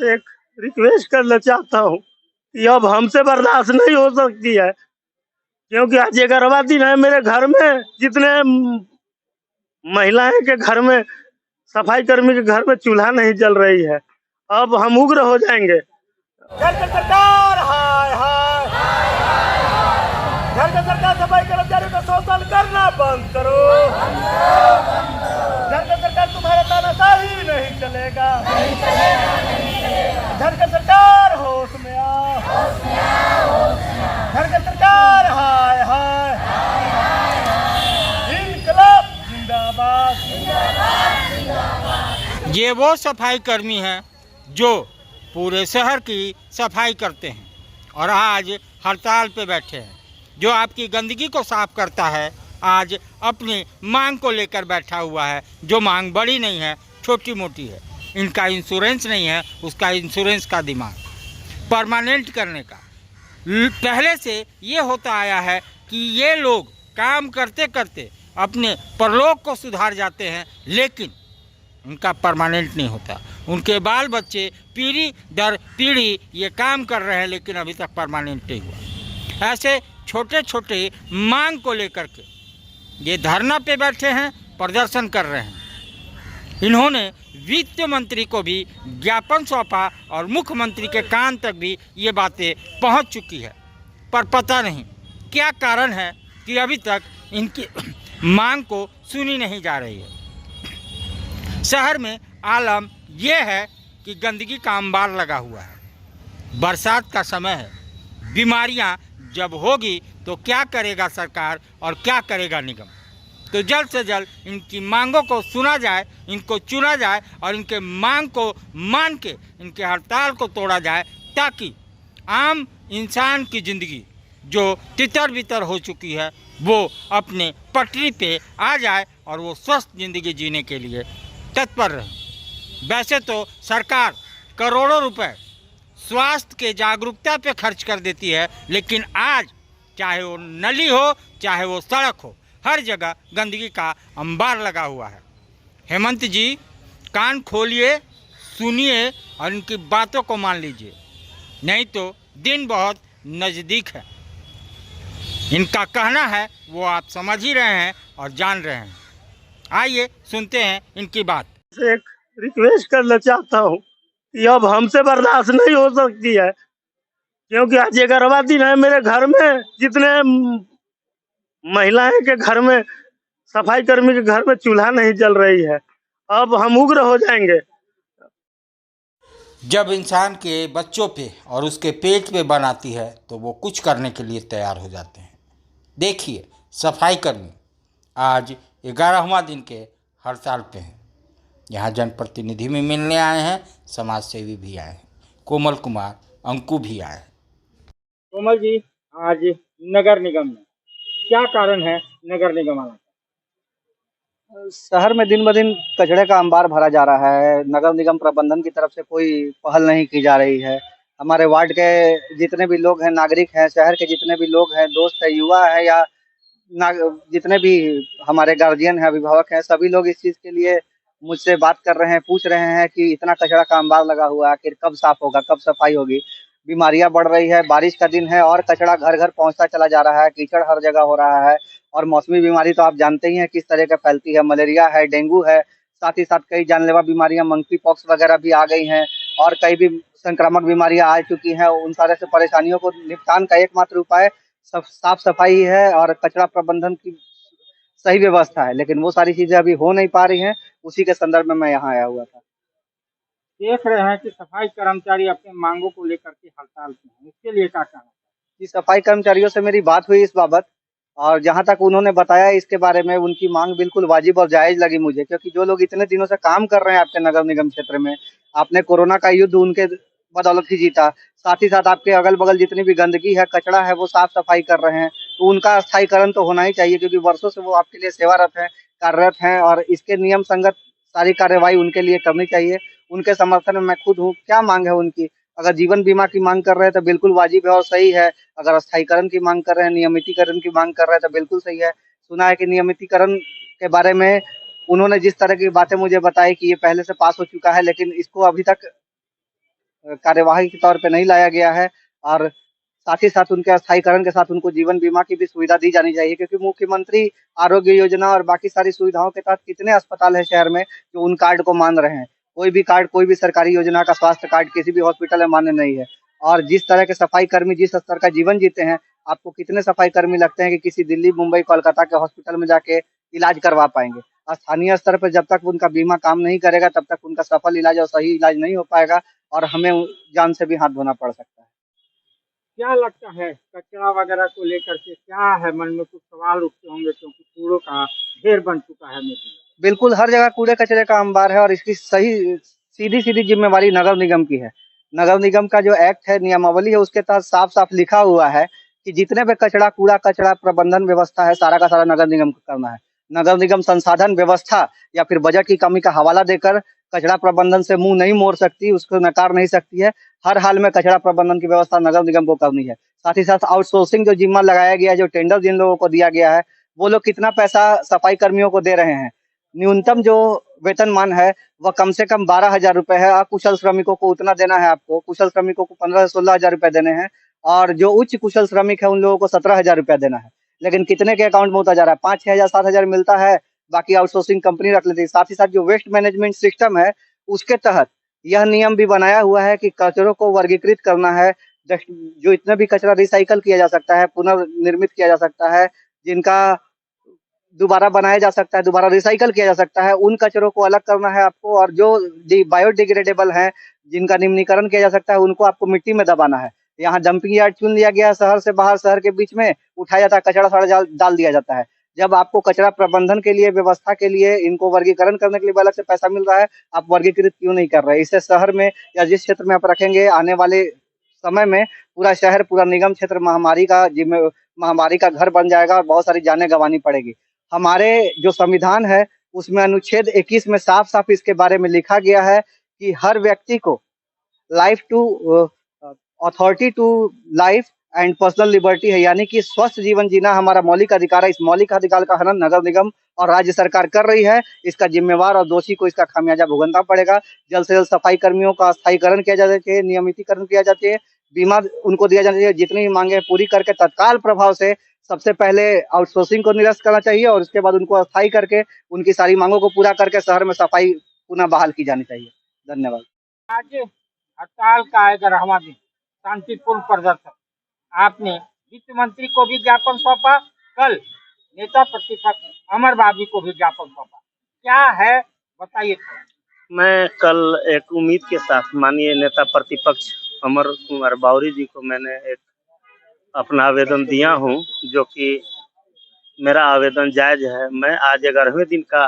से एक रिक्वेस्ट करना चाहता हूँ कि अब हमसे बर्दाश्त नहीं हो सकती है, क्योंकि आज 11वां दिन है। मेरे घर में जितने महिलाएं के घर में, सफाई कर्मी के घर में चूल्हा नहीं जल रही है। अब हम उग्र हो जाएंगे। झारखंड सरकार हाय हाय, झारखंड सरकार सफाई कर्मचारियों का शोषण करना बंद करो। झारखंड सरकार तुम्हारा तानाशाही नहीं चलेगा। झारखंड सरकार होश में आओ, झारखंड सरकार हाय हाय, इनकलाब जिंदाबाद। ये वो सफाई कर्मी हैं जो पूरे शहर की सफाई करते हैं और आज हड़ताल पे बैठे हैं। जो आपकी गंदगी को साफ करता है आज अपनी मांग को लेकर बैठा हुआ है, जो मांग बड़ी नहीं है, छोटी मोटी है। इनका इंश्योरेंस नहीं है, उसका इंश्योरेंस का दिमाग परमानेंट करने का। पहले से ये होता आया है कि ये लोग काम करते करते अपने परलोक को सुधार जाते हैं, लेकिन उनका परमानेंट नहीं होता। उनके बाल बच्चे पीढ़ी दर पीढ़ी ये काम कर रहे हैं, लेकिन अभी तक परमानेंट नहीं हुआ। ऐसे छोटे छोटे मांग को लेकर के ये धरना पे बैठे हैं, प्रदर्शन कर रहे हैं। इन्होंने वित्त मंत्री को भी ज्ञापन सौंपा और मुख्यमंत्री के कान तक भी ये बातें पहुंच चुकी है, पर पता नहीं क्या कारण है कि अभी तक इनकी मांग को सुनी नहीं जा रही है। शहर में आलम यह है कि गंदगी का अंबार लगा हुआ है। बरसात का समय है, बीमारियां जब होगी तो क्या करेगा सरकार और क्या करेगा निगम। तो जल्द से जल्द इनकी मांगों को सुना जाए, इनको चुना जाए और इनके मांग को मान के इनके हड़ताल को तोड़ा जाए, ताकि आम इंसान की ज़िंदगी जो तितर बितर हो चुकी है वो अपने पटरी पे आ जाए और वो स्वस्थ ज़िंदगी जीने के लिए तत्पर रहे। वैसे तो सरकार करोड़ों रुपए स्वास्थ्य के जागरूकता पे खर्च कर देती है, लेकिन आज चाहे वो नली हो चाहे वो सड़क हो, हर जगह गंदगी का अंबार लगा हुआ है। हेमंत जी, कान खोलिए, सुनिए और इनकी बातों को मान लीजिए, नहीं तो दिन बहुत नज़दीक है। इनका कहना है वो आप समझ ही रहे हैं और जान रहे हैं। आइए सुनते हैं इनकी बात। से एक रिक्वेस्ट करना चाहता हूँ कि अब हमसे बर्दाश्त नहीं हो सकती है, क्योंकि आज 11वां दिन है। मेरे घर में जितने महिलाएं के घर में, सफाई कर्मी के घर में चूल्हा नहीं जल रही है। अब हम उग्र हो जाएंगे। जब इंसान के बच्चों पे और उसके पेट पे बन आती है तो वो कुछ करने के लिए तैयार हो जाते हैं। देखिए, सफाई कर्मी आज 11वां दिन के हड़ताल पे हैं। यहाँ जनप्रतिनिधि भी मिलने आए हैं, समाज सेवी भी आए हैं, कोमल कुमार, अंकु भी आए हैं। कोमल जी, आज नगर निगम में क्या कारण है नगर निगम आना? शहर में दिन ब दिन कचरे का अंबार भरा जा रहा है। नगर निगम प्रबंधन की तरफ से कोई पहल नहीं की जा रही है। हमारे वार्ड के जितने भी लोग हैं, नागरिक हैं, शहर के जितने भी लोग हैं, दोस्त है, युवा है या जितने भी हमारे गार्जियन हैं, अभिभावक हैं, सभी लोग इस चीज़ के लिए मुझसे बात कर रहे हैं, पूछ रहे हैं कि इतना कचरा का अंबार लगा हुआ है, आखिर कब साफ होगा, कब सफाई होगी। बीमारियां बढ़ रही है, बारिश का दिन है और कचरा घर घर पहुंचता चला जा रहा है, कीचड़ हर जगह हो रहा है और मौसमी बीमारी तो आप जानते ही हैं किस तरह का फैलती है। मलेरिया है, डेंगू है, साथ ही साथ कई जानलेवा बीमारियां, मंकी पॉक्स वगैरह भी आ गई हैं और कई भी संक्रामक बीमारियां आ चुकी हैं। उन सारे से परेशानियों को निपटान का एकमात्र उपाय साफ सफाई है और कचरा प्रबंधन की सही व्यवस्था है, लेकिन वो सारी चीजें अभी हो नहीं पा रही हैं। उसी के संदर्भ में मैं यहाँ आया हुआ था। देख रहे हैं कि सफाई कर्मचारी अपने मांगों को लेकर के हड़ताल पे हैं, इसके लिए क्या कहना? कि सफाई कर्मचारियों से मेरी बात हुई इस बाबत और जहां तक उन्होंने बताया इसके बारे में, उनकी मांग बिल्कुल वाजिब और जायज लगी मुझे, क्योंकि जो लोग इतने दिनों से काम कर रहे हैं आपके नगर निगम क्षेत्र में, आपने कोरोना का युद्ध उनके बदौलत ही जीता। साथ ही साथ आपके अगल बगल जितनी भी गंदगी है, कचरा है, वो साफ सफाई कर रहे हैं, तो उनका स्थायीकरण तो होना ही चाहिए, क्योंकि वर्षों से वो आपके लिए सेवारत हैं, कार्यरत हैं और इसके नियम संगत सारी कार्यवाही उनके लिए करनी चाहिए। उनके समर्थन में मैं खुद हूँ। क्या मांग है उनकी? अगर जीवन बीमा की मांग कर रहे हैं तो बिल्कुल वाजिब है और सही है। अगर स्थायीकरण की मांग कर रहे हैं, नियमितीकरण की मांग कर रहे हैं तो बिल्कुल सही है। सुना है कि नियमितीकरण के बारे में उन्होंने जिस तरह की बातें मुझे बताई कि ये पहले से पास हो चुका है, लेकिन इसको अभी तक कार्यवाही के तौर पे नहीं लाया गया है। और साथ ही साथ उनके अस्थायीकरण के साथ उनको जीवन बीमा की भी सुविधा दी जानी चाहिए, क्योंकि मुख्यमंत्री आरोग्य योजना और बाकी सारी सुविधाओं के तहत कितने अस्पताल है शहर में जो उन कार्ड को मान रहे हैं। कोई भी कार्ड, कोई भी सरकारी योजना का स्वास्थ्य कार्ड किसी भी हॉस्पिटल में मान्य नहीं है। और जिस तरह के सफाई कर्मी जिस स्तर का जीवन जीते हैं, आपको कितने सफाई कर्मी लगते हैं कि किसी दिल्ली, मुंबई, कोलकाता के हॉस्पिटल में जाके इलाज करवा पाएंगे। स्थानीय स्तर पर जब तक उनका बीमा काम नहीं करेगा, तब तक उनका सफल इलाज और सही इलाज नहीं हो पाएगा और हमें जान से भी हाथ धोना पड़ सकता है। क्या लगता है कचरा वगैरह को लेकर के क्या है, मन में कुछ सवाल उठते होंगे क्योंकि कूड़ों का ढेर बन चुका है नदी। बिल्कुल, हर जगह कूड़े कचरे का अंबार है और इसकी सही सीधी-सीधी जिम्मेवारी नगर निगम की है। नगर निगम का जो एक्ट है, नियमावली है, उसके तहत साफ-साफ लिखा हुआ है कि जितने भी कचरा, कूड़ा कचरा प्रबंधन व्यवस्था है, सारा का सारा नगर निगम को करना है। नगर निगम संसाधन व्यवस्था या फिर बजट की कमी का हवाला देकर कचरा प्रबंधन से मुँह नहीं मोड़ सकती, उसको नकार नहीं सकती है। हर हाल में कचरा प्रबंधन की व्यवस्था नगर निगम को करनी है। साथ ही साथ आउटसोर्सिंग जो जिम्मा लगाया गया है, जो टेंडर जिन लोगों को दिया गया है, वो लोग कितना पैसा सफाई कर्मियों को दे रहे हैं। न्यूनतम जो वेतनमान है वह कम से कम 12,000 रुपए है। अकुशल श्रमिकों को उतना देना है आपको, कुशल श्रमिकों को 15 से 16,000 रुपए देने हैं और जो उच्च कुशल श्रमिक है उन लोगों को 17,000 रुपया देना है। लेकिन कितने के अकाउंट में होता जा रहा है? 5-6,000 7,000 मिलता है, बाकी आउटसोर्सिंग कंपनी रख लेती है। साथ ही साथ जो वेस्ट मैनेजमेंट सिस्टम है, उसके तहत यह नियम भी बनाया हुआ है कि कचरों को वर्गीकृत करना है। जो इतना भी कचरा रिसाइकल किया जा सकता है, पुनर्निर्मित किया जा सकता है, जिनका दोबारा बनाया जा सकता है, दोबारा रिसाइकल किया जा सकता है, उन कचरों को अलग करना है आपको। और जो बायोडिग्रेडेबल हैं, जिनका निम्नीकरण किया जा सकता है, उनको आपको मिट्टी में दबाना है। यहाँ डंपिंग यार्ड चुन लिया गया है, शहर से बाहर, शहर के बीच में उठाया जाता है, कचरा सारा डाल दिया जाता है। जब आपको कचरा प्रबंधन के लिए, व्यवस्था के लिए, इनको वर्गीकरण करने के लिए अलग से पैसा मिल रहा है, आप वर्गीकृत क्यों नहीं कर रहे? इससे शहर में या जिस क्षेत्र में आप रखेंगे, आने वाले समय में पूरा शहर, पूरा निगम क्षेत्र महामारी का घर बन जाएगा और बहुत सारी जानें गंवानी पड़ेगी। हमारे जो संविधान है, उसमें अनुच्छेद 21 में साफ-साफ इसके बारे में लिखा गया है कि हर व्यक्ति को authority to life and personal liberty है, यानी कि स्वस्थ जीवन जीना हमारा मौलिक अधिकार है। इस मौलिक अधिकार का हनन नगर निगम और राज्य सरकार कर रही है। इसका जिम्मेवार और दोषी को इसका खामियाजा भुगतना पड़ेगा। जल्द से जल्द सफाई कर्मियों का अस्थायीकरण किया जाना चाहिए, नियमितीकरण किया जाना चाहिए, बीमा उनको दिया जाना चाहिए। जितनी मांगे पूरी करके तत्काल प्रभाव से सबसे पहले आउटसोर्सिंग को निरस्त करना चाहिए और उसके बाद उनको अस्थायी करके उनकी सारी मांगों को पूरा करके शहर में सफाई पुनः बहाल की जानी चाहिए। धन्यवाद। आज हड़ताल का है 11वां दिन, शांतिपूर्ण प्रदर्शन। आपने वित्त मंत्री को भी ज्ञापन सौंपा, कल नेता प्रतिपक्ष अमर बाबी को भी ज्ञापन सौंपा, क्या है बताइए थोड़ा। मैं कल एक उम्मीद के साथ माननीय नेता प्रतिपक्ष अमर कुमार बावरी जी को मैंने एक अपना आवेदन दिया हूं, जो कि मेरा आवेदन जायज है। मैं आज 11वें दिन का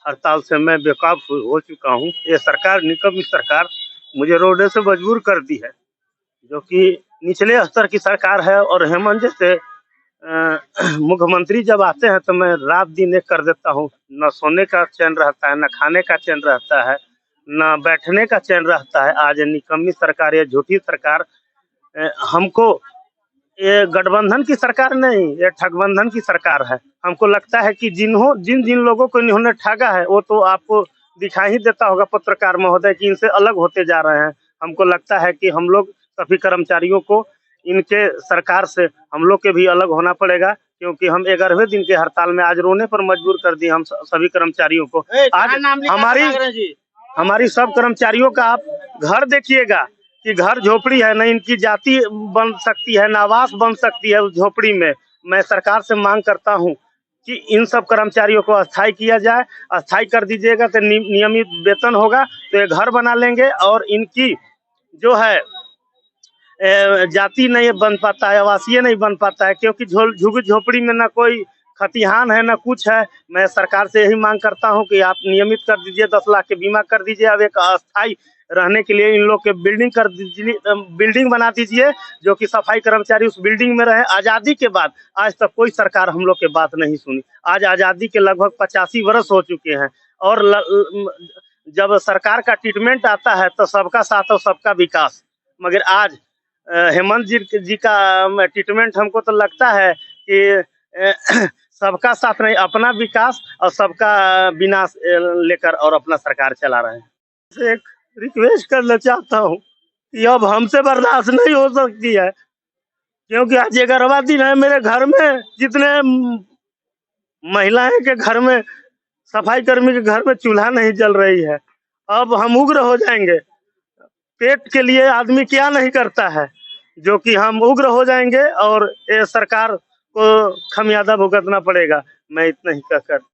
हड़ताल से मैं बेकाब हो चुका हूं। ये सरकार, निकम्मी सरकार, मुझे रोडे से मजबूर कर दी है, जो कि निचले स्तर की सरकार है। और हेमंत जैसे मुख्यमंत्री जब आते हैं तो मैं रात दिन एक कर देता हूँ। न सोने का चैन रहता है, न खाने का चैन रहता है, न बैठने का चैन रहता है। आज निकम्मी सरकार, ये झूठी सरकार हमको, ये गठबंधन की सरकार नहीं, ये ठगबंधन की सरकार है। हमको लगता है कि जिन जिन लोगों को इन्होंने ठगा है, वो तो आपको दिखाई ही देता होगा पत्रकार महोदय, कि इनसे अलग होते जा रहे हैं। हमको लगता है कि हम लोग सभी कर्मचारियों को इनके सरकार से हम लोग के भी अलग होना पड़ेगा, क्योंकि हम 11वें दिन के हड़ताल में आज रोने पर मजबूर कर दिए हम सभी कर्मचारियों को। आज हमारी सब कर्मचारियों का आप घर देखिएगा कि घर झोपड़ी है, न इनकी जाति बन सकती है, न आवास बन सकती है उस झोपड़ी में। मैं सरकार से मांग करता हूं कि इन सब कर्मचारियों को अस्थायी किया जाए। अस्थायी कर दीजिएगा तो नियमित वेतन होगा, तो ये घर बना लेंगे और इनकी जो है जाति नहीं बन पाता है, आवासीय नहीं बन पाता है, क्योंकि झुग्गी झोपड़ी में ना कोई खतिहान है, ना कुछ है। मैं सरकार से यही मांग करता हूं कि आप नियमित कर दीजिए, 10 लाख के बीमा कर दीजिए। अब एक अस्थायी रहने के लिए इन लोग के बिल्डिंग कर दीजिए, बिल्डिंग बना दीजिए, जो कि सफाई कर्मचारी उस बिल्डिंग में रहे। आज़ादी के बाद आज तक कोई सरकार हम लोग के बात नहीं सुनी। आज आज़ादी के लगभग 85 वर्ष हो चुके हैं और जब सरकार का ट्रीटमेंट आता है तो सबका साथ और सबका विकास, मगर आज हेमंत जी का ट्रीटमेंट हमको तो लगता है कि सबका साथ नहीं, अपना विकास और सबका विनाश लेकर और अपना सरकार चला रहे हैं। एक रिक्वेस्ट करना चाहता हूँ ये अब हमसे बर्दाश्त नहीं हो सकती है, क्योंकि आज 11वां दिन है। मेरे घर में जितने महिलाएं के घर में, सफाई कर्मी के घर में चूल्हा नहीं जल रही है। अब हम उग्र हो जाएंगे। पेट के लिए आदमी क्या नहीं करता है, जो कि हम उग्र हो जाएंगे और ये सरकार को खमियाजा भुगतना पड़ेगा। मैं इतना ही कहकर